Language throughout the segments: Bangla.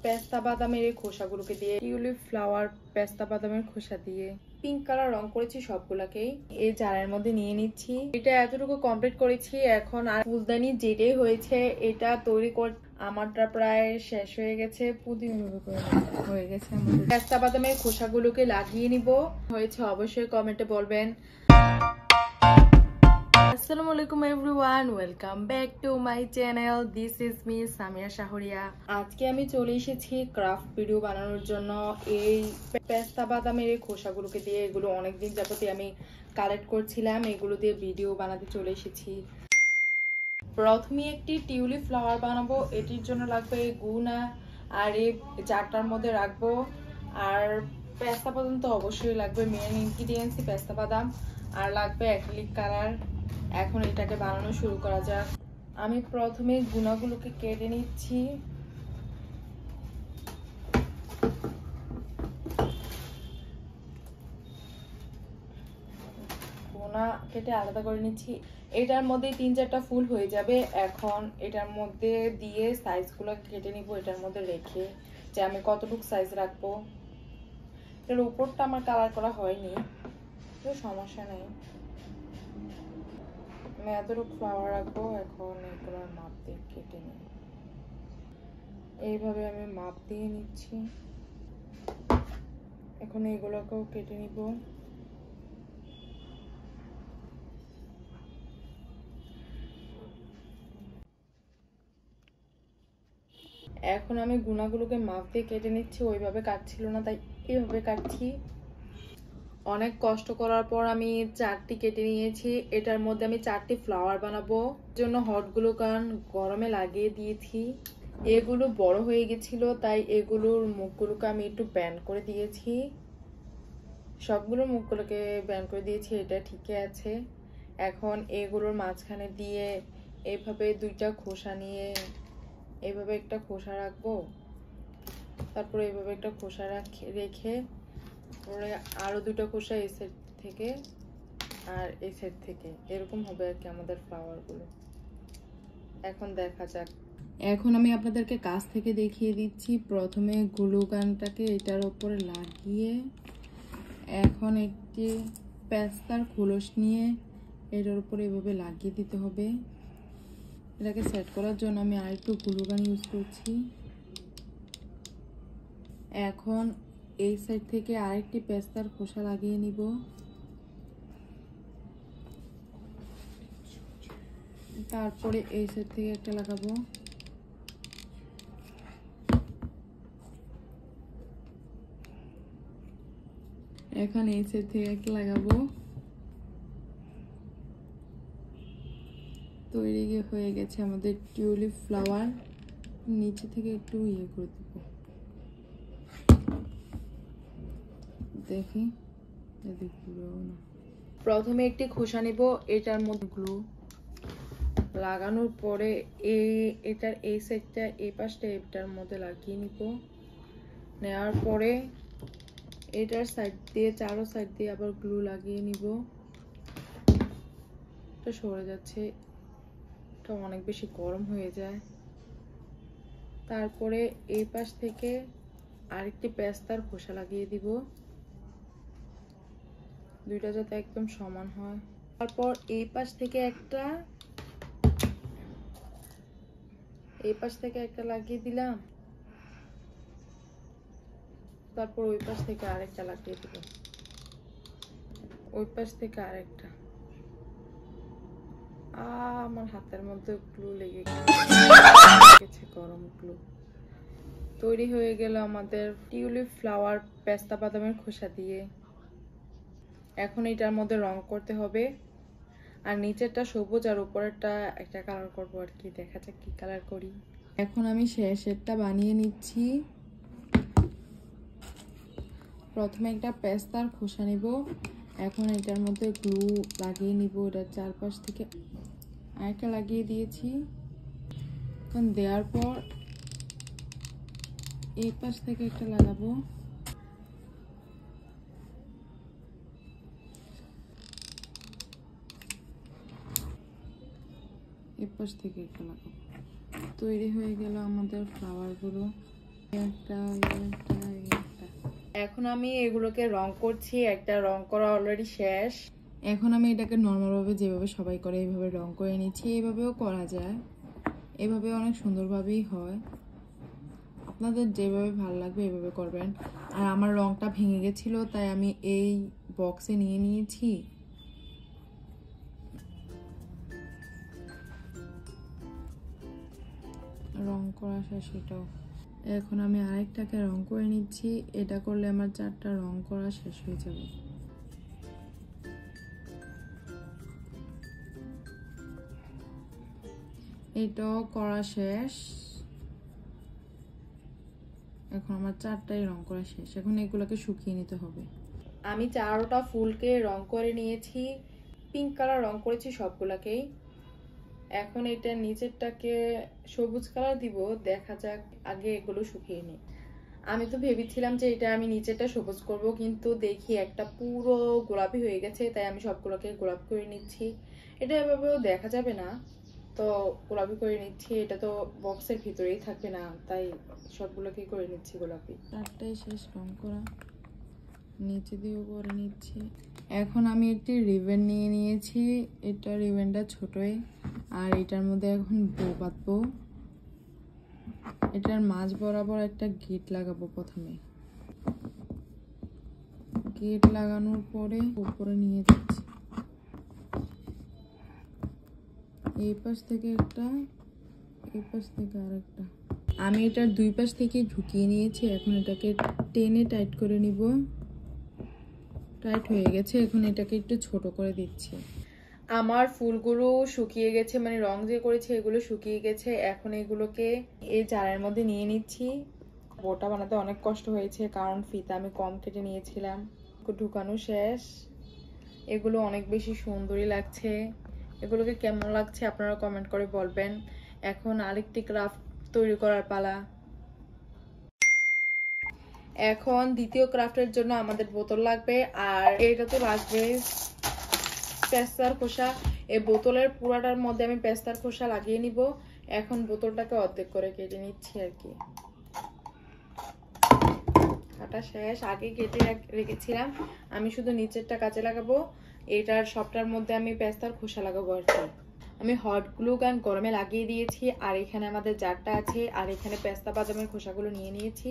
পেস্তা বাদামের এই খোসাগুলোকে দিয়ে, টিউলিপ ফ্লাওয়ার পেস্তা বাদামের খোসা দিয়ে পিঙ্ক কালার রং করেছি সবগুলাকেই এই জারের মধ্যে নিয়ে নিচ্ছি। এটা এতটুকু কমপ্লিট করেছি। এখন আর ফুলদানি যেটাই হয়েছে এটা তৈরি করে আমারটা প্রায় শেষ হয়ে গেছে। পুদিনা হয়ে গেছে। আমাদের পেস্তা বাদামের খোসাগুলোকে লাগিয়ে নিব। হয়েছে অবশ্যই কমেন্টে বলবেন। আসসালামু আলাইকুম everyone, welcome back to my channel. This is me Samia Shahria. আজকে আমি চলে এসেছি ক্রাফট ভিডিও বানানোর জন্য। এই পেস্তা বাদামের এই খোসাগুলোকে দিয়ে, এগুলো অনেকদিন যাবত আমি কালেক্ট করছিলাম, এগুলো দিয়ে ভিডিও বানাতে চলে এসেছি। প্রথমে একটি টিউলিপ ফ্লাওয়ার বানাবো। এটির জন্য লাগবে গুনা, আর এই জারটার মধ্যে রাখবো। আর পেস্তা বাদাম তো অবশ্যই লাগবে, মেন ইনগ্রিডিয়েন্টসই পেস্তা বাদাম। আর লাগবে অ্যাক্রিলিক কালার। এখন এটাকে বানানো শুরু করা যাক। আমি প্রথমে গুনাগুলোকে কেটে নিচ্ছি। গুনা কেটে আলাদা করে নিচ্ছি। এটার মধ্যে 3-4টা ফুল হয়ে যাবে। এখন এটার মধ্যে দিয়ে সাইজগুলো কেটে নিব, এটার মধ্যে রেখে যে আমি কতটুকু সাইজ রাখবো। এর উপরটা আমার কালার করা হয়নি, তো সমস্যা নেই। আমি এতটুকু ফ্লাওয়ার রাখবো। এখন এগুলোর মাপ দিয়ে কেটে নিই। এইভাবে আমি মাপ দিয়ে নিচ্ছি। এখন এগুলোকেও কেটে নিব। এখন আমি গুনাগুলোকে মাপ দিয়ে কেটে নিচ্ছি। ওইভাবে কাটছিল না, তাই এইভাবে কাটছি। অনেক কষ্ট করার পর আমি 4টি কেটে নিয়েছি। এটার মধ্যে আমি 4টি ফ্লাওয়ার বানাবো। জন্য হট গ্লু গান গরমে লাগিয়ে দিয়েছি। এগুলো বড় হয়ে গেছিল, তাই এগুলোর মুখগুলোকে আমি একটু ব্যান্ড করে দিয়েছি। সবগুলোর মুখগুলোকে ব্যান্ড করে দিয়েছি, এটা ঠিকই আছে। এখন এগুলোর মাঝখানে দিয়ে এইভাবে 2টা খোসা নিয়ে এইভাবে একটা খোসা রাখবো। তারপরে এইভাবে একটা খোসা রেখে পরে আরো 2টা খোসা এই সাইড থেকে আর এই সাইড থেকে, এরকম হবে আর কি আমাদের ফ্লাওয়ারগুলো। এখন দেখা যাক। এখন আমি আপনাদেরকে কাছ থেকে দেখিয়ে দিচ্ছি। প্রথমে গ্লু গানটাকে এটার উপরে লাগিয়ে এখন একটি পেস্তার খোলস নিয়ে এটার উপরে এভাবে লাগিয়ে দিতে হবে। এটাকে সেট করার জন্য আমি আরেকটু গ্লু গান ইউজ করছি। এখন এই সাইড থেকে আরেকটি পেস্তার খোসা লাগিয়ে নিব। তারপরে এই সাইড থেকে একটা লাগাবো। এখন এই সাইড থেকে একটা লাগাবো। তৈরি হয়ে গেছে আমাদের টিউলিপ ফ্লাওয়ার। নিচে থেকে একটু ইয়ে করে দেব, দেখি না। প্রথমে একটি খোসা নিব, এটার মধ্যে গ্লু লাগানোর পরে এটার এই সাইডটা এই পাশটা এটার মধ্যে লাগিয়ে নিব। নেওয়ার পরে এটার সাইড দিয়ে চারো সাইড দিয়ে আবার গ্লু লাগিয়ে নিব। এটা সরে যাচ্ছে, এটা অনেক বেশি গরম হয়ে যায়। তারপরে এই পাশ থেকে আরেকটি পেস্তার খোসা লাগিয়ে দিব, 2টা যাতে একদম সমান হয়। তারপর এই পাশ থেকে একটা লাগিয়ে দিলাম। তারপর ওই পাশ থেকে আরেকটা লাগিয়ে দিব, ওই পাশ থেকে আরেকটা। আমার হাতের মধ্যে গ্লু লেগে গেছে, গরম গ্লু। তৈরি হয়ে গেল আমাদের টিউলিপ ফ্লাওয়ার পেস্তা বাদামের খোসা দিয়ে। এখন এটার মধ্যে রং করতে হবে। আর নিচেরটা সবুজ আর উপরেরটা একটা কালার করবো আর কি। দেখা যাক কি কালার করি। এখন আমি শেষেরটা বানিয়ে নিচ্ছি। প্রথমে একটা পেস্তার খোসা নিব। এখন এটার মধ্যে গ্লু লাগিয়ে নিব। এটার চারপাশ থেকে আরেকটা লাগিয়ে দিয়েছি। এখন দেওয়ার পর এই পাশ থেকে একটা লাগাবো। এই পাশ থেকে একটা লাগাবো। তৈরি হয়ে গেল আমাদের ফ্লাওয়ারগুলো। এখন আমি এগুলোকে রং করছি, একটা রং করা অলরেডি শেষ। এখন আমি এটাকে নর্মাল ভাবে যেভাবে সবাই করে এইভাবে রং করে নিচ্ছি। এইভাবেও করা যায়, এভাবে অনেক সুন্দরভাবেই হয়। আপনাদের যেভাবে ভালো লাগবে এভাবে করবেন। আর আমার রংটা ভেঙে গেছিল তাই আমি এই বক্সে নিয়ে নিয়েছি। রং করা শেষ এটাও। এখন আমি আরেকটাকে রং করে নিচ্ছি। এটা করলে আমার 4টা রং করা শেষ হয়ে যাবে। এটাও করা শেষ। এখন আমার 4টাই রং করা শেষ। এখন এগুলোকে শুকিয়ে নিতে হবে। আমি 4টা ফুলকে রং করে নিয়েছি, পিঙ্ক কালার রং করেছি সবগুলাকেই। এখন এটা নিচেরটাকে সবুজ কালার দিব, দেখা যাক। আগে এগুলো শুকিয়ে নিই। আমি তো ভেবেছিলাম যে এটা আমি নিচেরটা সবুজ করব, কিন্তু দেখি একটা পুরো গোলাপি হয়ে গেছে, তাই আমি সবগুলোকে গোলাপি করে নিচ্ছি। এটা এভাবেও দেখা যাবে না, তো গোলাপি করে নিচ্ছি। এটা তো বক্সের ভিতরেই থাকবে না, তাই সবগুলোকে করে নিচ্ছি গোলাপি। 4টাই শেষ রং করা, নিচে দিয়েও করে নিচ্ছি। এখন আমি একটি রিবন নিয়ে নিয়েছি। এটা রিবনটা ছোটই, আর এটার মধ্যে এখন বো বাঁধবো। এটার মাঝ বরাবর একটা গিট লাগাবো। প্রথমে গিট লাগানোর পরে উপরে নিয়ে যাচ্ছি। এই পাশ থেকে একটা, এই পাশ থেকে আরেকটা। আমি এটার 2 পাশ থেকে ঢুকিয়ে নিয়েছি। এখন এটাকে টেনে টাইট করে নিব। টাইট হয়ে গেছে। এখন এটাকে একটু ছোট করে দিচ্ছি। আমার ফুলগুলো শুকিয়ে গেছে, মানে রং যে করেছে এগুলো শুকিয়ে গেছে। এখন এগুলোকে এই জারের মধ্যে নিয়ে নিচ্ছি। বোটা বানাতে অনেক কষ্ট হয়েছে, কারণ ফিতা আমি কম কেটে নিয়েছিলাম। ঢুকানো শেষ। এগুলো অনেক বেশি সুন্দরই লাগছে। এগুলোকে কেমন লাগছে আপনারা কমেন্ট করে বলবেন। এখন আরেকটি ক্রাফট তৈরি করার পালা। এখন দ্বিতীয় ক্রাফটের জন্য আমাদের বোতল লাগবে, আর এটা তো লাগবে পেস্তার খোসা। এই বোতলের পুরাটার মধ্যে আমি পেস্তার খোসা লাগিয়ে নিব। এখন বোতলটাকে অর্ধেক করে কেটে নিচ্ছি আর কি। কাটা শেষ, আগে কেটে রেখেছিলাম। আমি শুধু নিচেরটা কাজে লাগাবো, এটার সবটার মধ্যে আমি পেস্তার খোসা লাগাবো আর কি। আমি হট গ্লু গান গরমে লাগিয়ে দিয়েছি, আর এখানে আমাদের জারটা আছে, আর এখানে পেস্তা বাদামের খোসাগুলো নিয়ে নিয়েছি।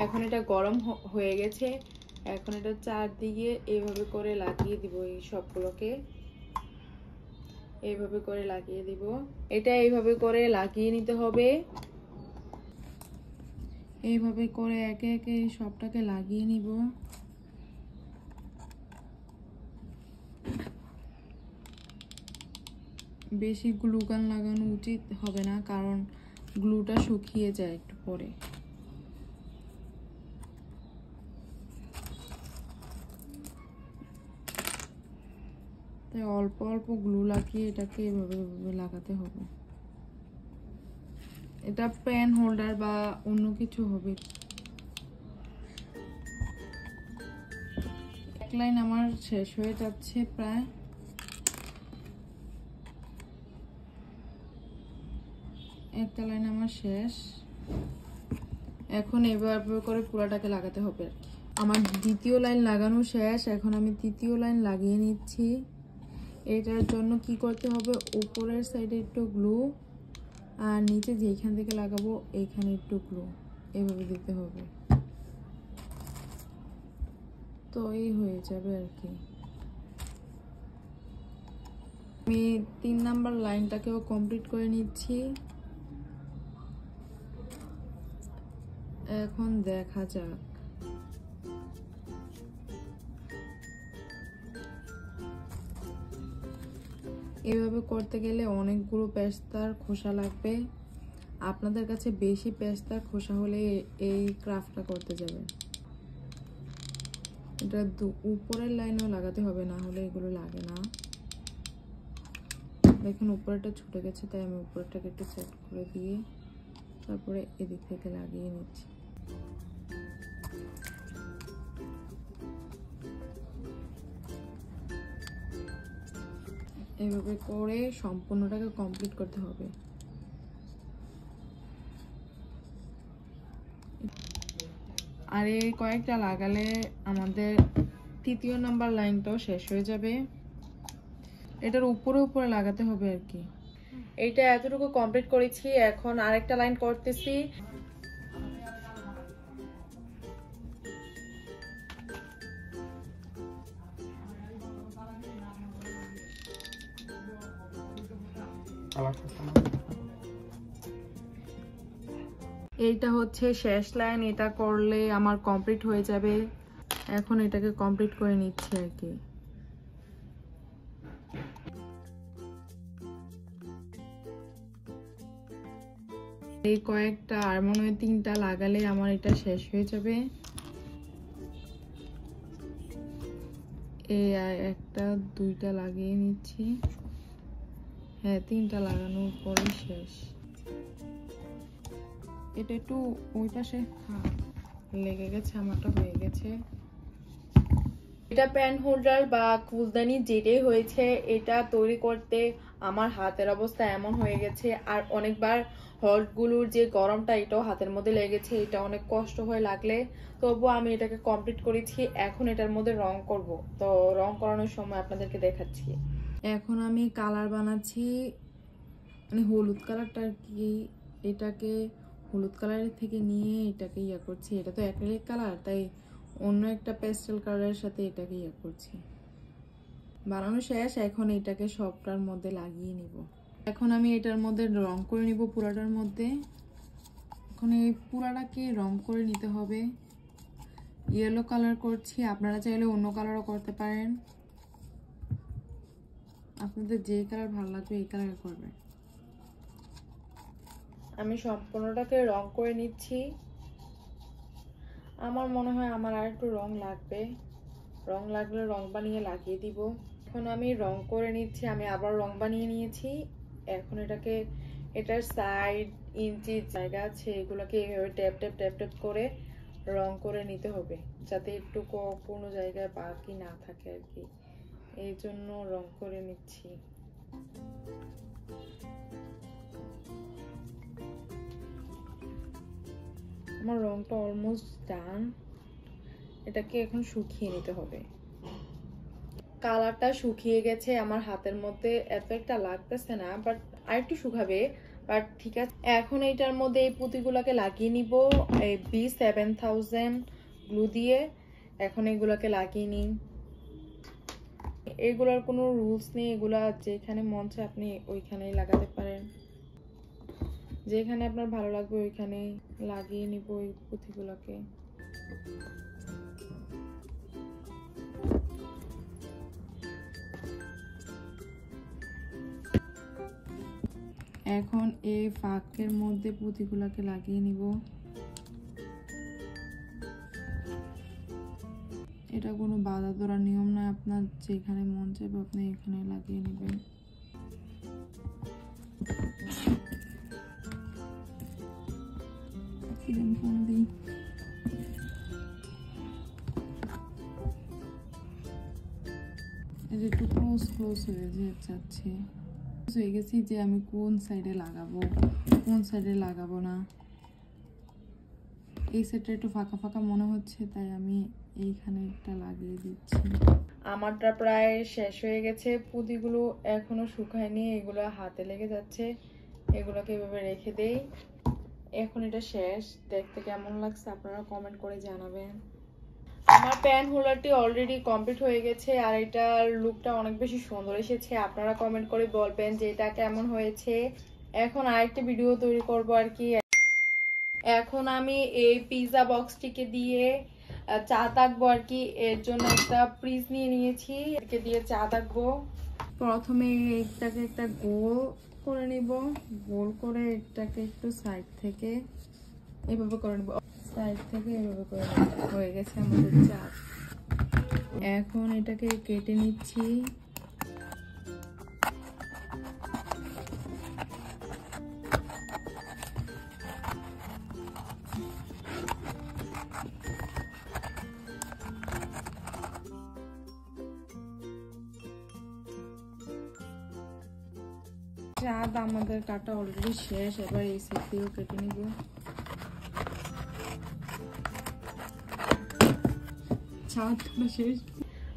এখন এটা গরম হয়ে গেছে। এখন এটা চারদিকে এইভাবে করে লাগিয়ে দিব। এই সবগুলোকে এইভাবে করে লাগিয়ে দিব। এটা এইভাবে করে লাগিয়ে নিতে হবে। এইভাবে করে একে একে সবটাকে লাগিয়ে নিব। বেশি গ্লু গান লাগানো উচিত হবে না, কারণ গ্লুটা শুকিয়ে যায় একটু পরে। তাই অল্প অল্প গ্লু লাগিয়ে এটাকে এভাবে লাগাতে হবে। এটা পেন হোল্ডার বা অন্য কিছু হবে। এক লাইন আমার শেষ হয়ে যাচ্ছে প্রায়। একটা লাইন আমার শেষ। এখন এভাবে করে পুরাটাকে লাগাতে হবে আর কি। আমার দ্বিতীয় লাইন লাগানো শেষ। এখন আমি তৃতীয় লাইন লাগিয়ে নিচ্ছি। এটার জন্য কি করতে হবে, উপরের সাইডে একটু গ্লু, আর নিচে যেখান থেকে লাগাবো এইখানে একটু গ্লু, এভাবে দিতে হবে। তো এই হয়ে যাবে আর কি। আমি 3 নাম্বার লাইনটাকেও কমপ্লিট করে নিচ্ছি। এখন দেখা যাক। এভাবে করতে গেলে অনেকগুলো পেস্তার খোসা লাগবে। আপনাদের কাছে বেশি পেস্তার খোসা হলে এই ক্রাফটটা করতে যাবেন। এটা উপরের লাইনও লাগাতে হবে, না হলে এগুলো লাগে না। দেখুন উপরেরটা ছুটে গেছে, তাই আমি উপরেরটাকে একটু সেট করে দিয়ে তারপরে এদিক থেকে লাগিয়ে নিচ্ছি। এভাবে করে সম্পূর্ণটাকে কমপ্লিট করতে হবে। আর এই কয়েকটা লাগালে আমাদের 3য় নাম্বার লাইনটাও শেষ হয়ে যাবে। এটার উপরে উপরে লাগাতে হবে আর কি। এইটা এতটুকু কমপ্লিট করেছি, এখন আরেকটা লাইন করতেছি। এইটা হচ্ছে শেষ লাইন, এটা করলে আমার কমপ্লিট হয়ে যাবে। এখন এটাকে কমপ্লিট করে নিচ্ছি আর কি। এই কয়েকটা আর মনে হয় 3টা লাগালে আমার এটা শেষ হয়ে যাবে। এই একটা 2টা লাগিয়ে নিচ্ছি। হ্যাঁ, 3টা লাগানোর পরে শেষ। এটা একটু ওই পাশে লেগে গেছে, আমারটা হয়ে গেছে। এটা প্যান হোল্ডার বা ফুলদানি যেটাই হয়েছে, এটা তৈরি করতে আমার হাতের অবস্থা এমন হয়ে গেছে। আর অনেকবার হলগুলোর যে গরমটা এটাও হাতের মধ্যে লেগেছে, এটা অনেক কষ্ট হয়ে লাগলে তবুও আমি এটাকে কমপ্লিট করেছি। এখন এটার মধ্যে রং করব, তো রং করানোর সময় আপনাদেরকে দেখাচ্ছি। এখন আমি কালার বানাচ্ছি, মানে হলুদ কালারটা কি, এটাকে হলুদ কালারের থেকে নিয়ে এটাকে ইয়া করছি। এটা তো অ্যাক্রিলিক কালার, তাই অন্য একটা পেস্টেল কালারের সাথে এটাকে ইয়া করছি। বানানো শেষ, এখন এটাকে সবটার মধ্যে লাগিয়ে নিব। এখন আমি এটার মধ্যে রং করে নিব পুরাটার মধ্যে। এখন এই পুরাটাকে রং করে নিতে হবে। ইয়েলো কালার করছি, আপনারা চাইলে অন্য কালারও করতে পারেন। আপনাদের যে কালার ভালো লাগবে এই কালার করবেন। আমি সম্পূর্ণটাকে রং করে নিচ্ছি। আমার মনে হয় আমার আর একটু রং লাগবে, রং লাগলে রং বানিয়ে লাগিয়ে দিব। এখন আমি রং করে নিচ্ছি, আমি আবার রং বানিয়ে নিয়েছি। এখন এটাকে, এটার সাইড ইঞ্চি জায়গা আছে, এগুলোকে এইভাবে ট্যাপ ট্যাপ ট্যাপ ট্যাপ করে রং করে নিতে হবে, যাতে একটু কোনো জায়গায় বাকি না থাকে আর কি। এই জন্য রং করে নিচ্ছি। আমার রংটা অলমোস্ট ডান, এটাকে এখন শুকিয়ে নিতে হবে। কালারটা শুকিয়ে গেছে, আমার হাতের মধ্যে এত একটা লাগতেছে না, বাট আরেকটু শুকাবে, বাট ঠিক আছে। এখন এইটার মধ্যে এই পুঁতিগুলোকে লাগিয়ে নিব এই B7000 গ্লু দিয়ে। এখন এগুলোকে লাগিয়ে নিই। এগুলোর কোনো রুলস নেই, এগুলা যেখানে মন চায় আপনি ওইখানেই লাগাতে পারেন, যেখানে আপনার ভালো লাগবে ওইখানে লাগিয়ে নিব এই পুঁতিগুলোকে। এখন এই ফাঁকের মধ্যে পুঁতিগুলোকে লাগিয়ে নিব। এটা কোনো বাধা ধরার নিয়ম নয়, আপনার যেখানে মন চাইবে আপনি এখানে লাগিয়ে নেবেন। একটু ক্লোজ ক্লোজ হয়ে যাচ্ছে, হয়ে গেছি যে আমি কোন সাইডে লাগাবো কোন সাইডে লাগাবো না। এই সাইডটা একটু ফাঁকা ফাঁকা মনে হচ্ছে, তাই আমি এইখানে একটা লাগিয়ে দিচ্ছি। আমারটা প্রায় শেষ হয়ে গেছে, পুঁতিগুলো এখনো শুকায়নি, এগুলো হাতে লেগে যাচ্ছে, এগুলোকে এভাবে রেখে দেই। এখন এটা শেষ, দেখতে কেমন লাগছে আপনারা কমেন্ট করে জানাবেন। আমার প্যান হোল্ডারটি অলরেডি কমপ্লিট হয়ে গেছে, আর এটার লুকটা অনেক বেশি সুন্দর এসেছে। আপনারা কমেন্ট করে বলবেন যে এটা কেমন হয়েছে। এখন আরেকটা ভিডিও তৈরি করব আর কি। এখন আমি এই পিৎজা বক্সটিকে দিয়ে চা তাকবো আর কি, এর জন্য একটা ফ্রিজ নিয়ে নিয়েছি, এটাকে দিয়ে চা তাকবো। প্রথমে এটাকে একটা গোল করে নিব, গোল করে এটাকে একটু সাইড থেকে এভাবে করে নিব, সাইড থেকে এভাবে করে হয়ে গেছে আমাদের চা। এখন এটাকে কেটে নিচ্ছি। চাঁদ আমাদের কাটা অলরেডি শেষ, এবার এই সাইড দিয়েও কেটে নিব। চাঁদটা শেষ।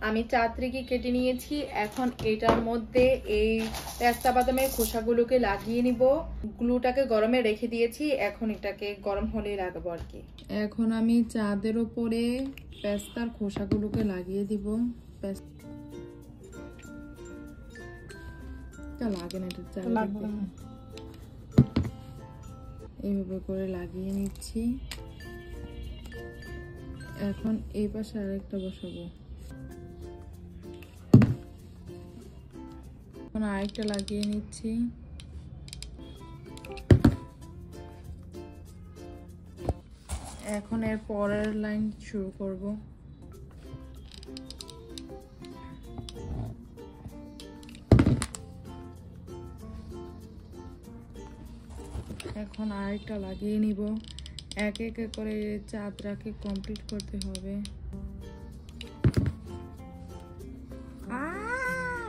আমি চাঁদটিকে কেটে নিয়েছি। এখন এটার মধ্যে এই পেস্তা বাদামের খোসাগুলোকে লাগিয়ে নিব। গ্লুটাকে গরমে রেখে দিয়েছি, এখন এটাকে গরম হলেই লাগাবো আর কি। এখন আমি চাঁদের উপরে পেস্তার খোসাগুলোকে লাগিয়ে দিব। লাগে না, এটা এইভাবে করে লাগিয়ে নিচ্ছি। এখন এই পাশে আরেকটা বসাবো। এখন আরেকটা লাগিয়ে নিচ্ছি। এখন এর পরের লাইন শুরু করব। এখন আরেকটা লাগিয়ে নিব। এক এক করে চাঁদটাকে কমপ্লিট করতে হবে।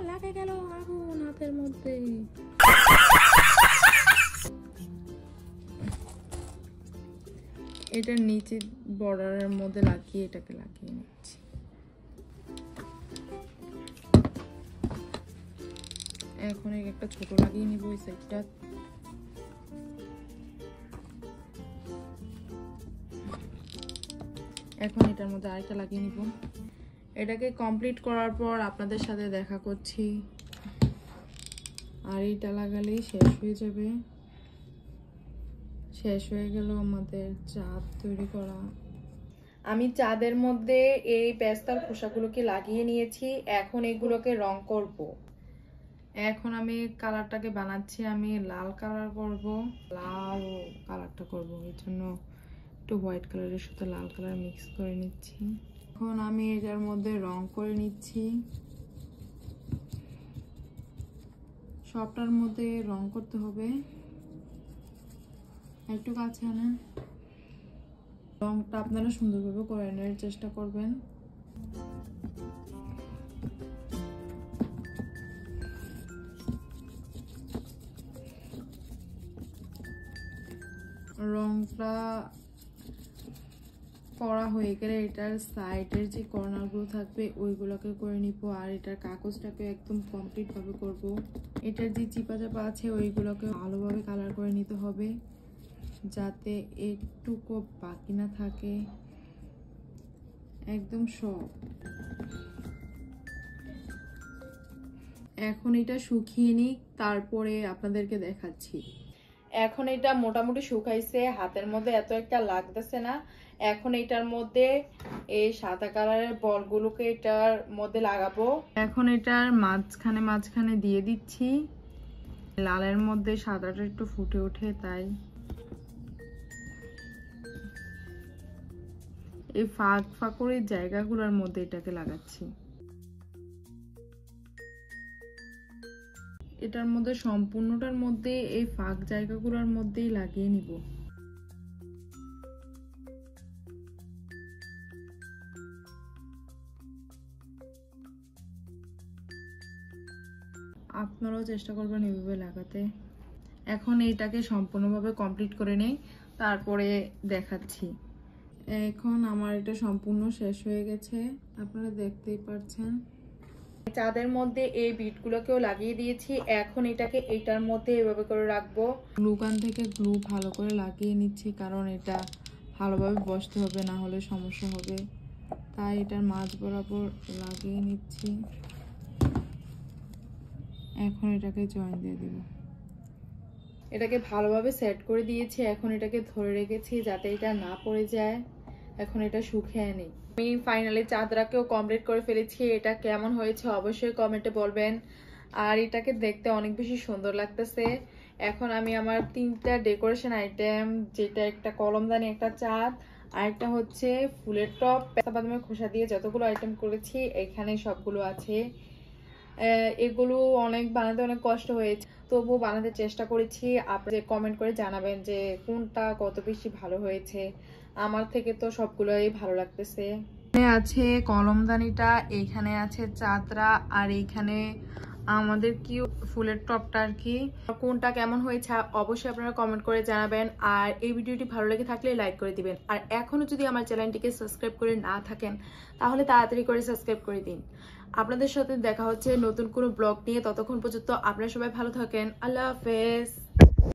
লাগে গেল আগুন হাতের মধ্যে। এটার নিচে বর্ডারের মধ্যে লাগিয়ে এটাকে লাগিয়ে নিচ্ছি। এখন একটা ছোট লাগিয়ে নিব এই সাইডটা। এখন এটার মধ্যে আরেকটা লাগিয়ে নিব। এটাকে কমপ্লিট করার পর আপনাদের সাথে দেখা করছি। আর এটা লাগালেই শেষ হয়ে যাবে। শেষ হয়ে গেল আমাদের চাঁদ তৈরি করা। আমি চাঁদের মধ্যে এই পেস্তার খোসাগুলোকে লাগিয়ে নিয়েছি। এখন এগুলোকে রং করব। এখন আমি কালারটাকে বানাচ্ছি। আমি লাল কালার করব, লাল কালারটা করব। এর জন্য একটু হোয়াইট কালারের সাথে লাল কালার মিক্স করে নিচ্ছি। এখন আমি এটার মধ্যে রং করে নিচ্ছি। সবটার মধ্যে রং করতে হবে। একটু কাছে না, রংটা আপনারা সুন্দরভাবে করে নেওয়ার চেষ্টা করবেন। রংটা করা হয়ে গেলে এটার সাইডের যে কর্নারগুলো থাকবে ওইগুলোকে করে নিব। আর এটার কাগজটাকে একদম কমপ্লিট ভাবে করব। এটার যে চিপা চাপা আছে ওইগুলোকে ভালোভাবে কালার করে নিতে হবে, যাতে একটুকু বাকি না থাকে, একদম সব। এখন এটা শুকিয়ে নিই, তারপরে আপনাদেরকে দেখাচ্ছি। এখন এটা মোটামুটি শুকাইছে, হাতের মধ্যে এত একটা লাগতেছে না। এখন এটার মধ্যে এই সাদা কালারের বলগুলোকে এটার মধ্যে লাগাবো। এখন এটার মাঝখানে মাঝখানে দিয়ে দিচ্ছি। লালের মধ্যে সাদাটা একটু ফুটে ওঠে, তাই এই ফাঁক ফাঁকরের জায়গাগুলোর মধ্যে এটাকে লাগাচ্ছি। এটার মধ্যে সম্পূর্ণটার মধ্যে এই ফাঁক জায়গাগুলোর মধ্যেই লাগিয়ে নিব। আপনারাও চেষ্টা করবেন এভাবে লাগাতে। এখন এইটাকে সম্পূর্ণভাবে কমপ্লিট করে নেই, তারপরে দেখাচ্ছি। এখন আমার এটা সম্পূর্ণ শেষ হয়ে গেছে, আপনারা দেখতেই পাচ্ছেন। চাঁদের মধ্যে এই বিটগুলোকেও লাগিয়ে দিয়েছি। এখন এটাকে এইটার মধ্যে এভাবে করে রাখবো। গ্লু গান থেকে গ্লু ভালো করে লাগিয়ে নিচ্ছি, কারণ এটা ভালোভাবে বসতে হবে, না হলে সমস্যা হবে। তাই এটার মাঝ বরাবর লাগিয়ে নিচ্ছি। এখন এটাকে জয়েন দিয়ে দিব। এটাকে ভালোভাবে সেট করে দিয়েছি। এখন এটাকে ধরে রেখেছি যাতে এটা না পড়ে যায়। এখন এটা শুকিয়ে নিই। আমি ফাইনালি চাঁদরাকেও কমপ্লিট করে ফেলেছি। এটা কেমন হয়েছে অবশ্যই কমেন্টে বলবেন। আর এটাকে দেখতে অনেক বেশি সুন্দর লাগতেছে। এখন আমি আমার 3টা ডেকোরেশন আইটেম, যেটা একটা কলমদানি, একটা চাঁদ, আরেকটা হচ্ছে ফুলের টপ, পেস্তা বাদামের খোসা দিয়ে যতগুলো আইটেম করেছি এখানে সবগুলো আছে। এগুলো অনেক বানাতে অনেক কষ্ট হয়েছে, তবুও বানাতে চেষ্টা করেছি। আপনারা কমেন্ট করে জানাবেন যে কোনটা কত বেশি ভালো হয়েছে। আমার থেকে তো সবগুলোই ভালো লাগতেছে। এখানে আছে কলমদানিটা, এইখানে আছে চাঁদরা, আর এইখানে আমাদের কি ফুলের টপটা আর কি। কোনটা কেমন হয়েছে অবশ্যই আপনারা কমেন্ট করে জানাবেন। আর এই ভিডিওটি ভালো লেগে থাকলে লাইক করে দিবেন। আর এখনো যদি আমার চ্যানেলটিকে সাবস্ক্রাইব করে না থাকেন তাহলে তাড়াতাড়ি করে সাবস্ক্রাইব করে দিন। আপনাদের সাথে দেখা হচ্ছে নতুন কোনো ব্লগ নিয়ে। ততক্ষণ পর্যন্ত আপনারা সবাই ভালো থাকেন। আল্লাহ হাফেজ।